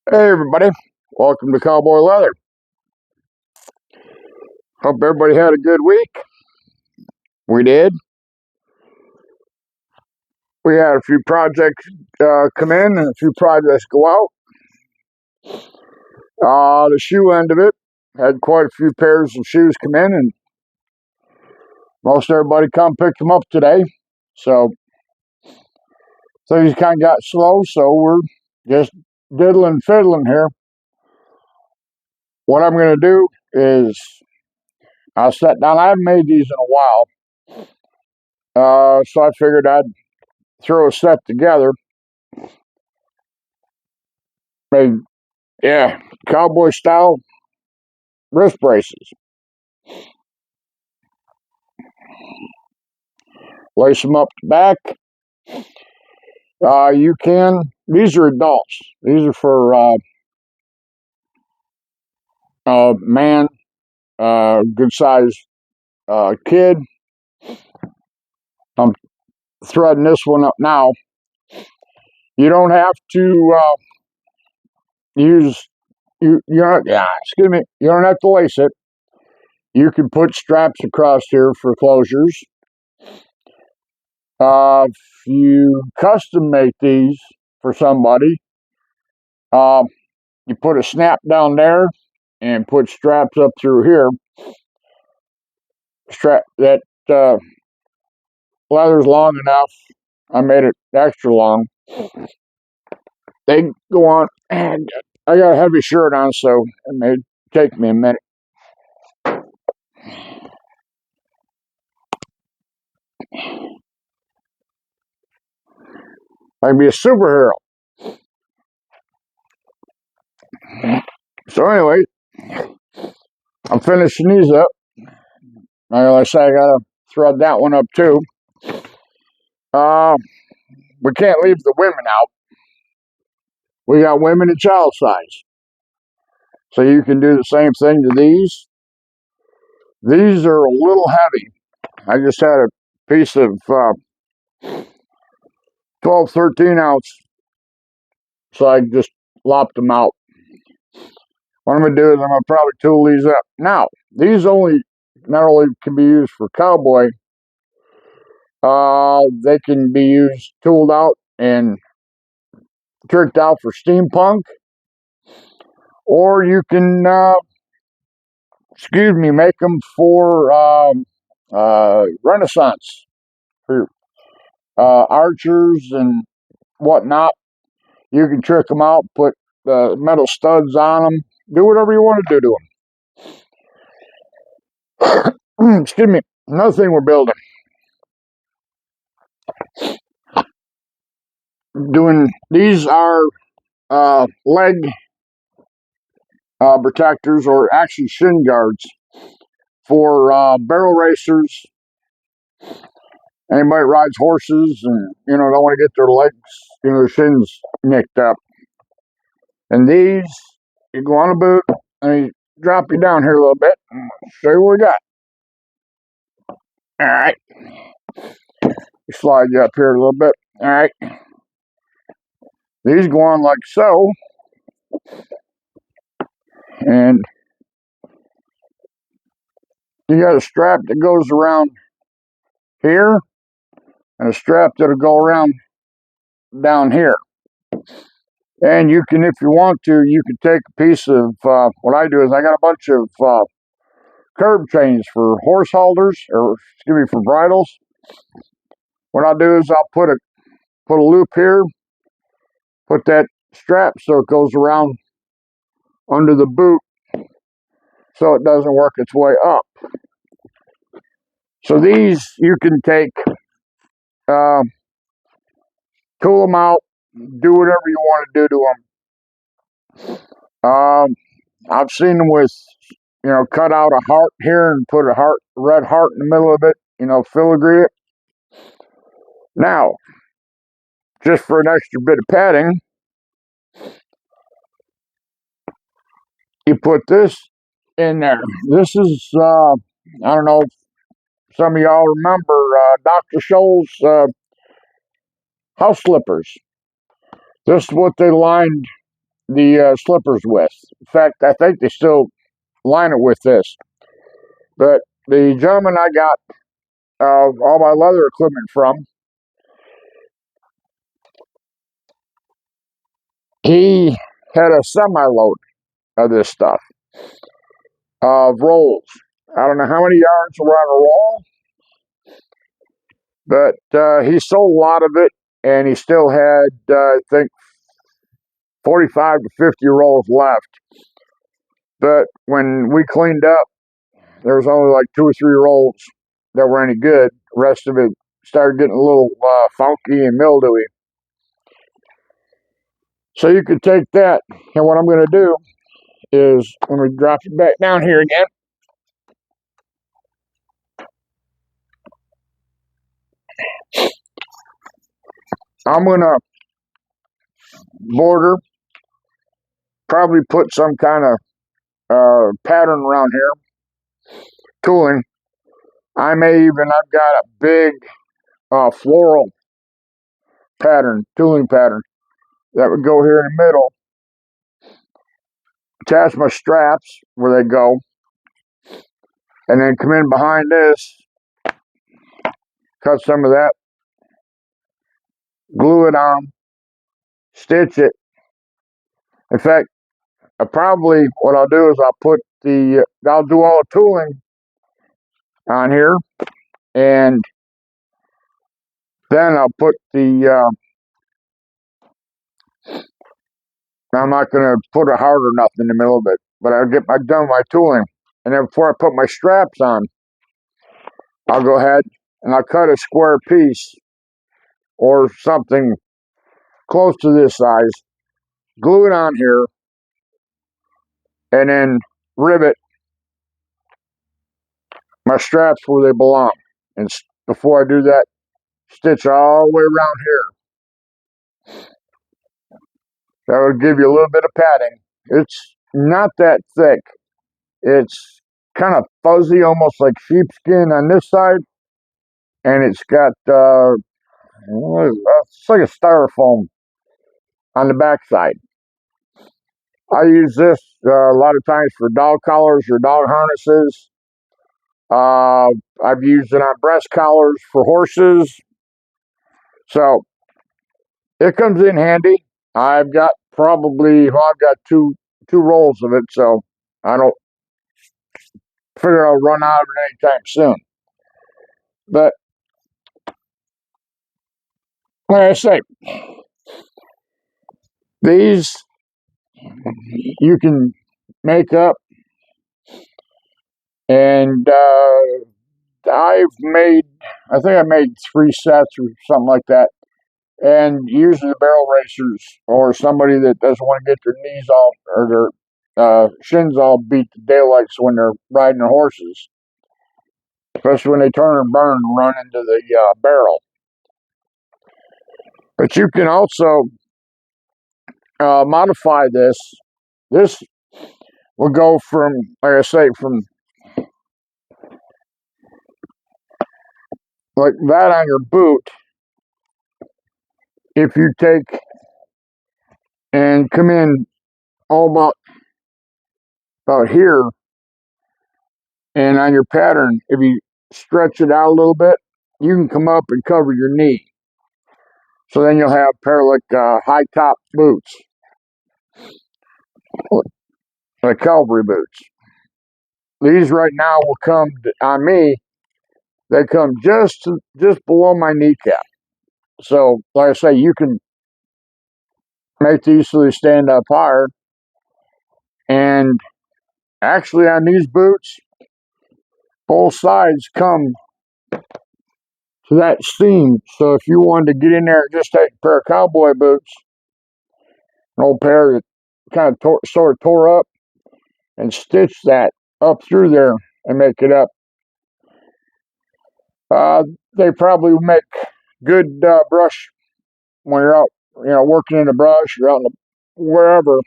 Hey everybody, welcome to Cowboy Leather. Hope everybody had a good week. We did. We had a few projects come in and a few projects go out. The shoe end of it had quite a few pairs of shoes come in, and most everybody come pick them up today. So things kind of got slow, so we're just diddling fiddling here. What I'm going to do is I'll set down. I haven't made these in a while, so I figured I'd throw a set together. Made Yeah, cowboy style wrist braces. Lace them up the back. These are adults. These are for man, good size kid. I'm threading this one up now. You don't have to use you don't excuse me. You don't have to lace it. You can put straps across here for closures. If you custom make these for somebody, you put a snap down there and put straps up through here. Strap that leather's long enough. I made it extra long. They go on, and I got a heavy shirt on, so it may take me a minute. I can be a superhero. So anyway, I'm finishing these up. Like I say, I gotta thread that one up too. We can't leave the women out. We got women in child size, so you can do the same thing to these. These are a little heavy. I just had a piece of 12, 13 ounce, so I just lopped them out. What I'm going to do is I'm going to probably tool these up. Now, these not only can be used for cowboy, they can be used tooled out and tricked out for steampunk, or you can, make them for Renaissance, for archers and whatnot. You can trick them out, put metal studs on them, do whatever you want to do to them. Excuse me. Another thing we're building. These are leg protectors, or actually shin guards, for barrel racers. Anybody rides horses and don't want to get their legs, their shins nicked up. And these, you go on a boot and you drop you down here a little bit and show you what we got. All right, slide you up here a little bit. All right, these go on like so, and you got a strap that goes around here and a strap that'll go around down here. And you can, if you want to, you can take a piece of, what I do is I got a bunch of curb chains for horse halters, or excuse me, for bridles. What I'll do is I'll put a loop here, put that strap so it goes around under the boot so it doesn't work its way up. So these you can take, tool them out, do whatever you want to do to them. I've seen them with, cut out a heart here and put a red heart in the middle of it, filigree it. Now, just for an extra bit of padding, you put this in there. This is, I don't know, some of y'all remember Dr. Scholl's house slippers. This is what they lined the slippers with. In fact, I think they still line it with this. But the gentleman I got all my leather equipment from, he had a semi-load of this stuff, of rolls. I don't know how many yards were on a roll, but he sold a lot of it, and he still had, I think, 45 to 50 rolls left. But when we cleaned up, there was only like 2 or 3 rolls that were any good. The rest of it started getting a little funky and mildewy. So you could take that, and what I'm going to do is, let me drop it back down here again. I'm going to border, probably put some kind of pattern around here, tooling. I've got a big floral pattern, tooling pattern, that would go here in the middle, attach my straps where they go, and then come in behind this, cut some of that, glue it on, stitch it. In fact, what I'll do is I'll do all the tooling on here, and then I'll put I'm not going to put a heart or nothing in the middle of it, but I'll get done my tooling. And then before I put my straps on, I'll go ahead and I'll cut a square piece or something close to this size, glue it on here, and then rivet my straps where they belong. And before I do that, stitch all the way around here. That would give you a little bit of padding. It's not that thick. It's kind of fuzzy, almost like sheepskin on this side, and it's got it's like a styrofoam on the back side. I use this a lot of times for dog collars or dog harnesses. I've used it on breast collars for horses, so it comes in handy. I've got two rolls of it, so I don't figure I'll run out of it anytime soon. But like I say, these you can make up, and I think I made 3 sets or something like that. And usually the barrel racers or somebody that doesn't want to get their knees all or their shins all beat to daylights when they're riding their horses, especially when they turn and burn and run into the barrel. But you can also modify this. This will go from, like I say, from like that on your boot. If you take and come in all about here, and on your pattern, if you stretch it out a little bit, you can come up and cover your knee. So then you'll have a pair of like high top boots, like cavalry boots. These right now will come on me. They come just below my kneecap. So, like I say, you can make these so they stand up higher. And actually, on these boots, both sides come to that seam. So if you wanted to get in there and just take a pair of cowboy boots, an old pair that kind of sort of tore up, and stitch that up through there and make it up, they probably make good brush when you're out, working in the brush, you're out in wherever.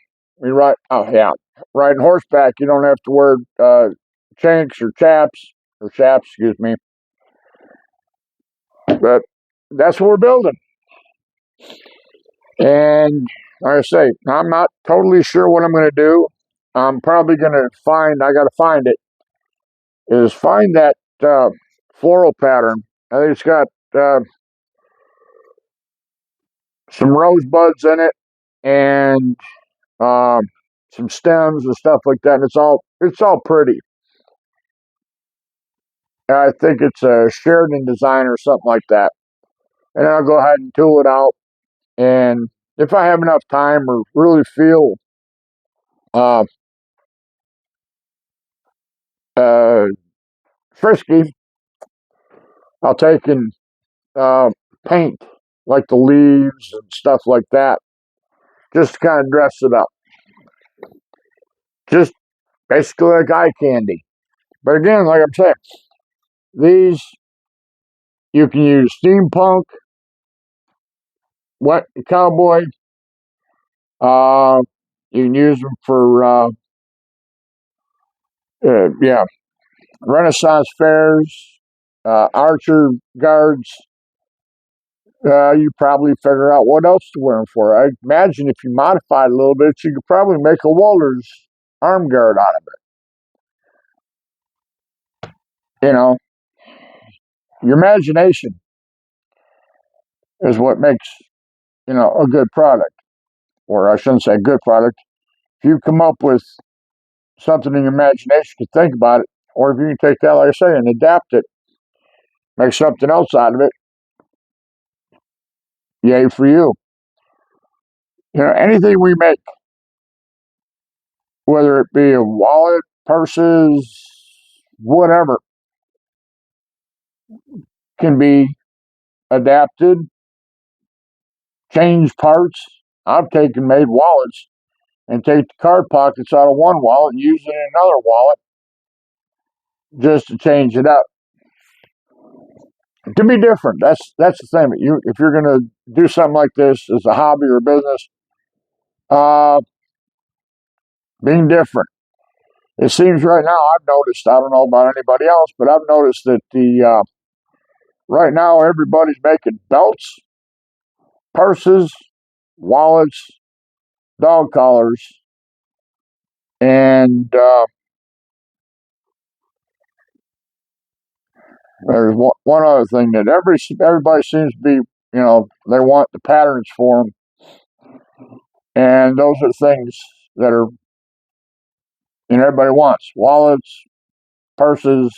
Riding horseback, you don't have to wear chinks or chaps, excuse me. But that's what we're building. And like I say, I'm not totally sure what I'm going to do. I'm probably going to I got to find it, is find that uh, floral pattern. I think it's got uh, some rosebuds in it and um, some stems and stuff like that. And it's all pretty. I think it's a Sheridan design or something like that. And I'll go ahead and tool it out. And if I have enough time or really feel uh, uh, frisky, I'll take and uh, paint like the leaves and stuff like that, just to kind of dress it up. Just basically like eye candy. But again, like I'm saying, these you can use steampunk, wet cowboy. Uh, you can use them for yeah, Renaissance fairs, archer guards. You probably figure out what else to wear them for. I imagine if you modify it a little bit, you could probably make a welder's arm guard out of it. Your imagination is what makes a good product, or I shouldn't say good product. If you come up with something in your imagination, you can think about it, or if you can take that, like I say, and adapt it, make something else out of it, yay for you. Anything we make, whether it be a wallet, purses, whatever, can be adapted, change parts. I've taken made wallets and take the card pockets out of one wallet and use it in another wallet just to change it up. To be different. That's the thing. If you're going to do something like this as a hobby or business, uh, being different. It seems right now I've noticed. I don't know about anybody else, but I've noticed that the right now everybody's making belts, purses, wallets, dog collars, and there's one other thing that everybody seems to be. They want the patterns for them, and those are things that are everybody wants: wallets, purses,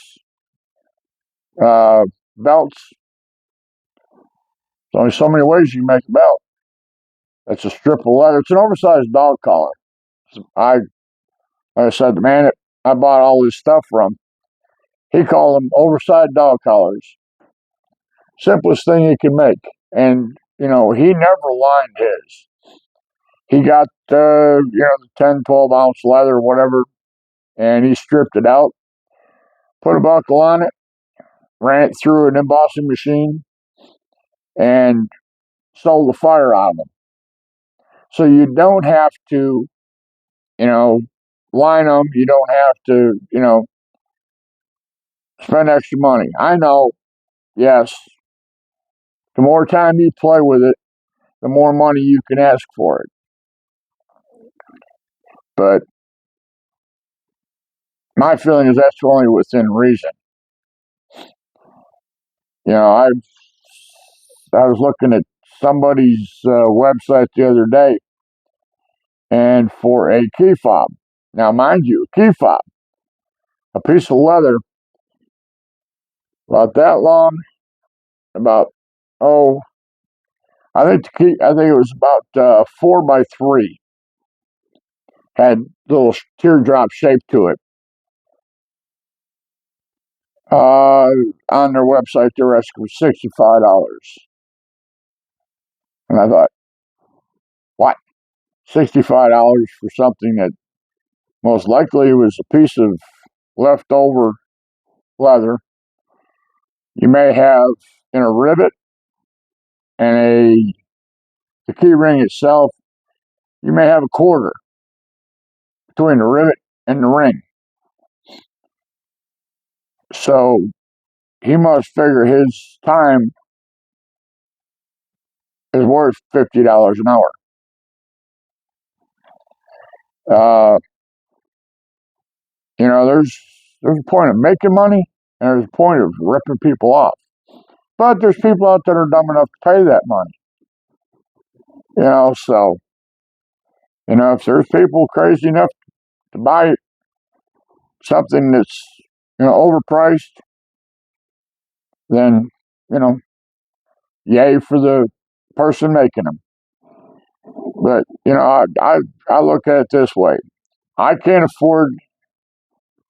belts. There's only so many ways you can make a belt. It's a strip of leather. It's an oversized dog collar. Like I said, the man that I bought all this stuff from, he called them oversized dog collars. Simplest thing he could make. And, he never lined his. He got, the 10, 12 ounce leather or whatever, and he stripped it out, put a buckle on it, ran it through an embossing machine, and sold the fire out of them. So you don't have to, you know, line them. You don't have to, spend extra money. I know, yes, the more time you play with it, the more money you can ask for it. But my feeling is that's only within reason. I was looking at somebody's website the other day, and for a key fob, now mind you, a key fob, a piece of leather about that long, about oh, I think it was about 4 by 3, had little teardrop shape to it. On their website, they're asking for $65, and I thought, what? $65 for something that most likely was a piece of leftover leather. You may have in a rivet and the key ring itself. You may have a quarter between the rivet and the ring. So he must figure his time is worth $50 an hour. Uh, there's a point of making money, and there's a point of ripping people off. But there's people out there that are dumb enough to pay that money. So if there's people crazy enough to buy something that's overpriced, then you know, yay for the person making them. But I look at it this way: I can't afford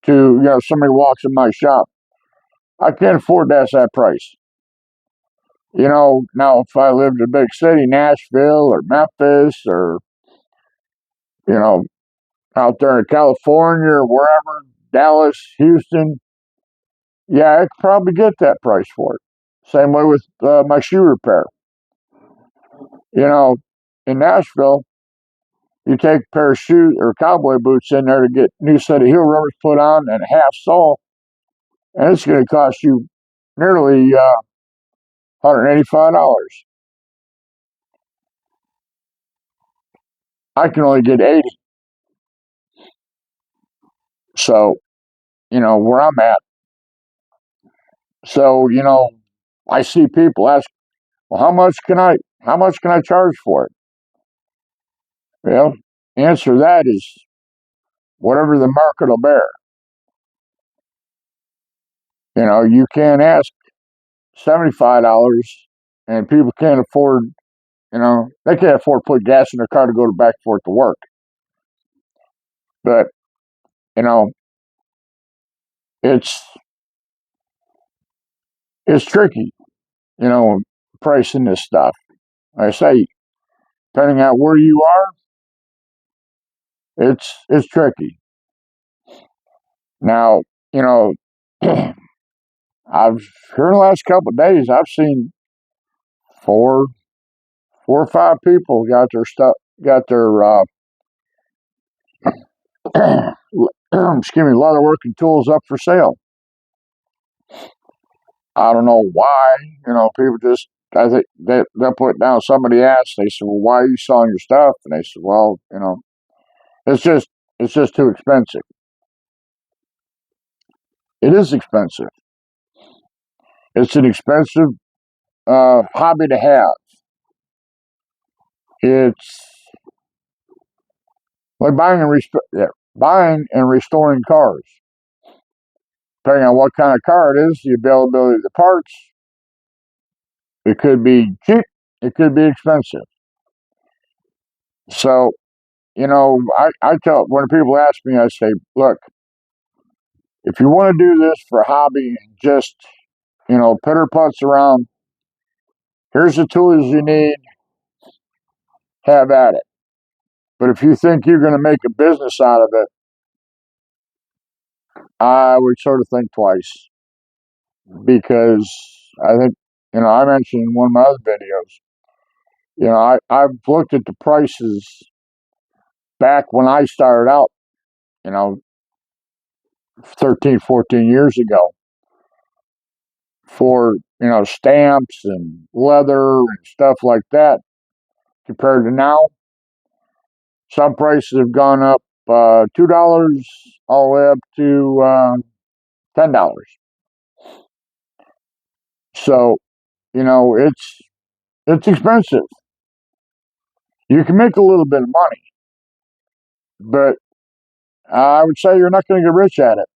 to somebody walks in my shop, I can't afford to ask that price. Now if I lived in a big city, Nashville or Memphis or you know out there in California or wherever, Dallas, Houston, yeah, I could probably get that price for it. Same way with my shoe repair. You know, in Nashville, you take a pair of shoes or cowboy boots in there to get new set of heel rubbers put on and a half sole, and it's going to cost you nearly $185. I can only get 80. So, where I'm at. So, I see people ask, well, how much can I charge for it? Well, answer that is whatever the market will bear. You can't ask $75 and people can't afford, they can't afford to put gas in their car to go back and forth to work. But, you know, it's it's tricky, pricing this stuff. Like I say, depending on where you are, it's tricky. Now, you know, I've here in the last couple of days, I've seen four, 4 or 5 people got their excuse me, leatherworking tools up for sale. I don't know why. People just, I think they'll put down. Somebody asked, they said, "Well, why are you selling your stuff?" And they said, "Well, it's just it's just too expensive." It is expensive. It's an expensive hobby to have. It's like buying and restoring cars. Depending on what kind of car it is, the availability of the parts, it could be cheap, it could be expensive. So, I tell when people ask me, I say, look, if you want to do this for a hobby, just pitter putts around. Here's the tools you need. Have at it. But if you think you're going to make a business out of it, I would sort of think twice because I think I mentioned in one of my other videos. I've looked at the prices back when I started out. You know, 13, 14 years ago for stamps and leather and stuff like that. Compared to now, some prices have gone up $2 all the way up to $10. So it's expensive. You can make a little bit of money, but I would say you're not going to get rich at it.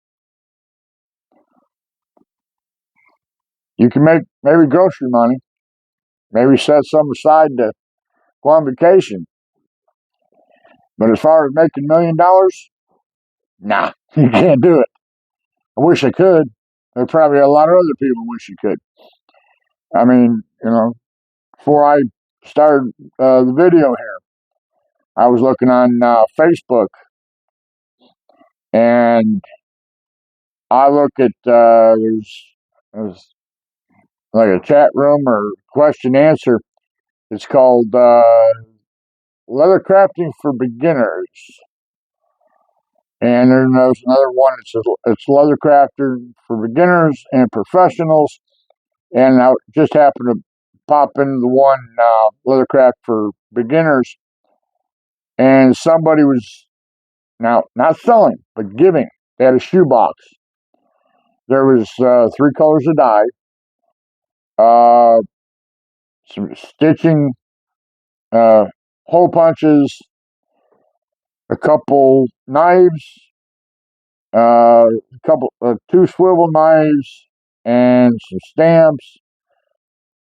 You can make maybe grocery money, maybe set some aside to go on vacation. But as far as making $1 million, nah, you can't do it. I wish I could. There probably a lot of other people wish you could. I mean, before I started the video here, I was looking on Facebook and I look at there's like a chat room or question answer. It's called Leather Crafting for Beginners. And then there's another one. It's Leather Crafting for Beginners and Professionals. And I just happened to pop into the one Leathercraft for Beginners, and somebody was Now, not selling, but giving. They had a shoebox. There was 3 colors of dye, uh, some stitching, uh, hole punches, a couple knives, two swivel knives, and some stamps,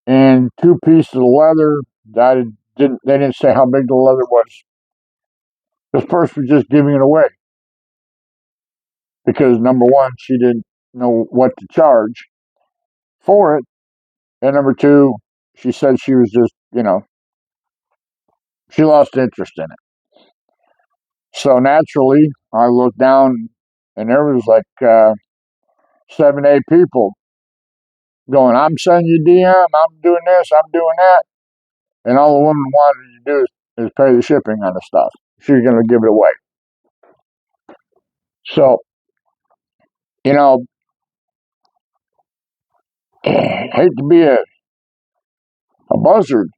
and 2 pieces of leather. They didn't say how big the leather was. This person was just giving it away because number one, she didn't know what to charge for it, and number two, she said she was just, she lost interest in it. So naturally, I looked down, and there was like 7, 8 people going, "I'm sending you DM. I'm doing this. I'm doing that," and all the woman wanted to do is pay the shipping on the stuff. She was going to give it away. So, you know, hate to be a buzzard,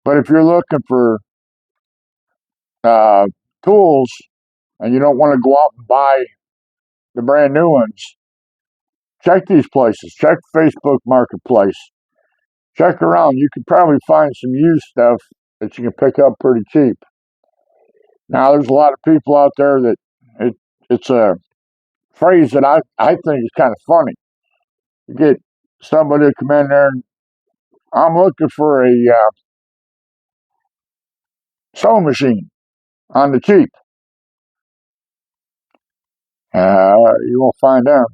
but if you're looking for uh, tools and you don't want to go out and buy the brand new ones, check these places. Check Facebook Marketplace. Check around. You could probably find some used stuff that you can pick up pretty cheap. Now, there's a lot of people out there that it's a phrase that I think is kind of funny. You get somebody to come in there and I'm looking for a sewing machine on the cheap. You won't find out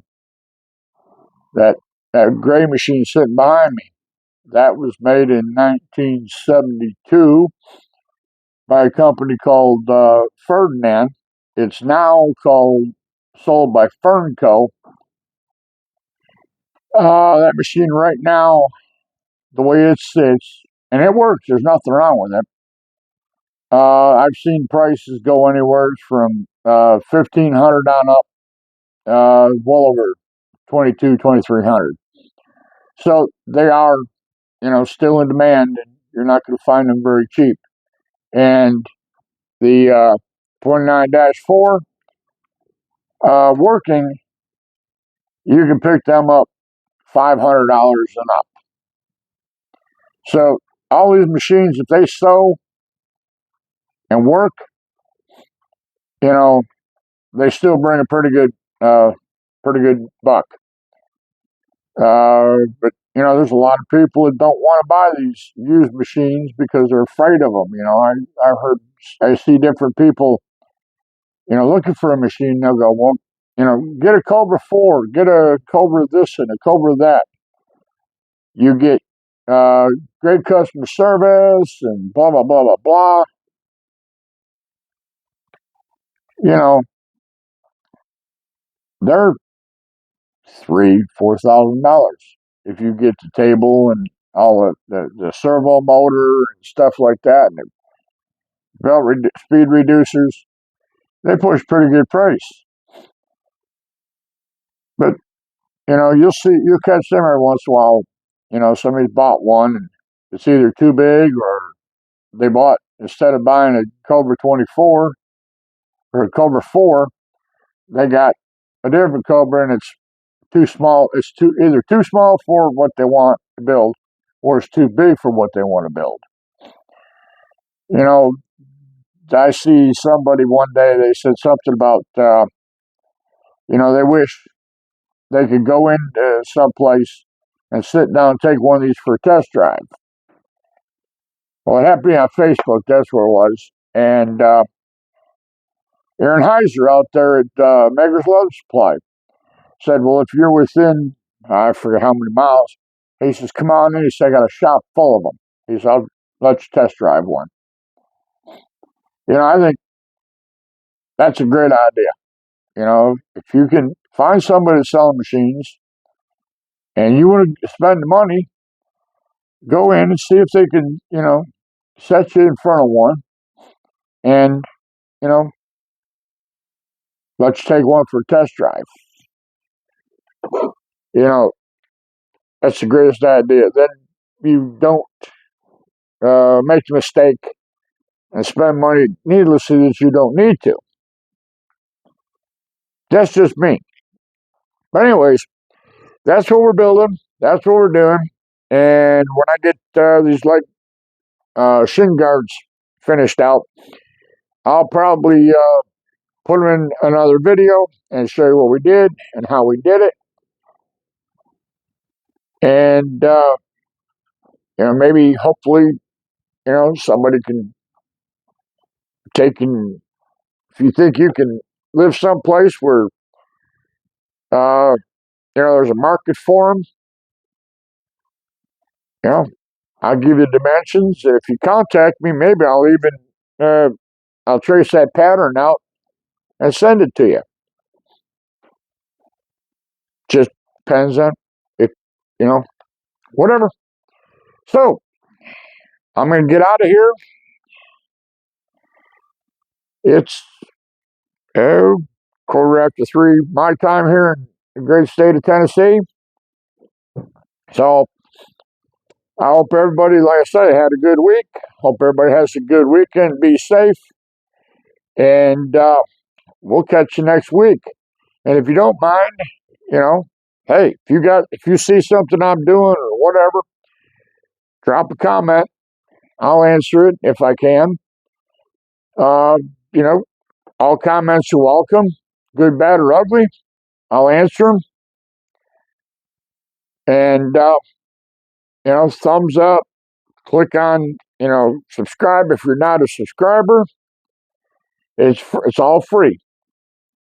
that that gray machine sitting behind me. That was made in 1972 by a company called Ferdinand. It's now sold by Fernco. That machine right now, the way it sits, and it works. There's nothing wrong with it. I've seen prices go anywhere from 1,500 on up, well over 2,300. So they are, still in demand, and you're not going to find them very cheap. And the 29-4 working, you can pick them up $500 and up. So all these machines, if they sew and work, you know, they still bring a pretty good buck. But there's a lot of people that don't want to buy these used machines because they're afraid of them. I see different people, looking for a machine. They'll go, well, get a Cobra 4, get a Cobra this and a Cobra that. You get uh, great customer service and blah blah blah blah blah. You know, they're $3,000-4,000 if you get the table and all the servo motor and stuff like that, and the speed reducers. They push pretty good price, but you'll catch them every once in a while. Somebody's bought one and it's either too big or they bought, instead of buying a Cobra 24 or a Cobra 4, they got a different Cobra and it's too small. It's either too small for what they want to build, or it's too big for what they want to build. You know, I see somebody one day, they said something about, they wish they could go into someplace and sit down and take one of these for a test drive. Well, it happened to be on Facebook, that's where it was. And Aaron Heiser out there at Megger's Leather Supply said, well, if you're within, I forget how many miles, he says, come on in. He said, I got a shop full of them. He said, I'll let you test drive one. I think that's a great idea. If you can find somebody that's selling machines and you want to spend the money, go in and see if they can, set you in front of one and, you know, let you take one for a test drive. You know, that's the greatest idea. Then you don't make the mistake and spend money needlessly that you don't need to. That's just me. But anyways, that's what we're building. That's what we're doing. And when I get these like shin guards finished out, I'll probably put them in another video and show you what we did and how we did it. And maybe hopefully somebody can take and if you think you can live someplace where uh, there's a market for them, you know, I'll give you dimensions. If you contact me, maybe I'll even I'll trace that pattern out and send it to you. Just depends on if whatever. So I'm gonna get out of here. It's quarter after 3 my time here in the great state of Tennessee. So I hope everybody, like I said, had a good week. Hope everybody has a good weekend. Be safe, and we'll catch you next week. And if you don't mind, hey, if you see something I'm doing or whatever, drop a comment. I'll answer it if I can. Uh, you know, all comments are welcome, good, bad, or ugly. I'll answer them. And thumbs up. Click on subscribe if you're not a subscriber. It's all free.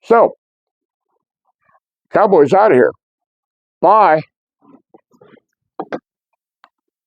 So, Cowboy's out of here. Bye.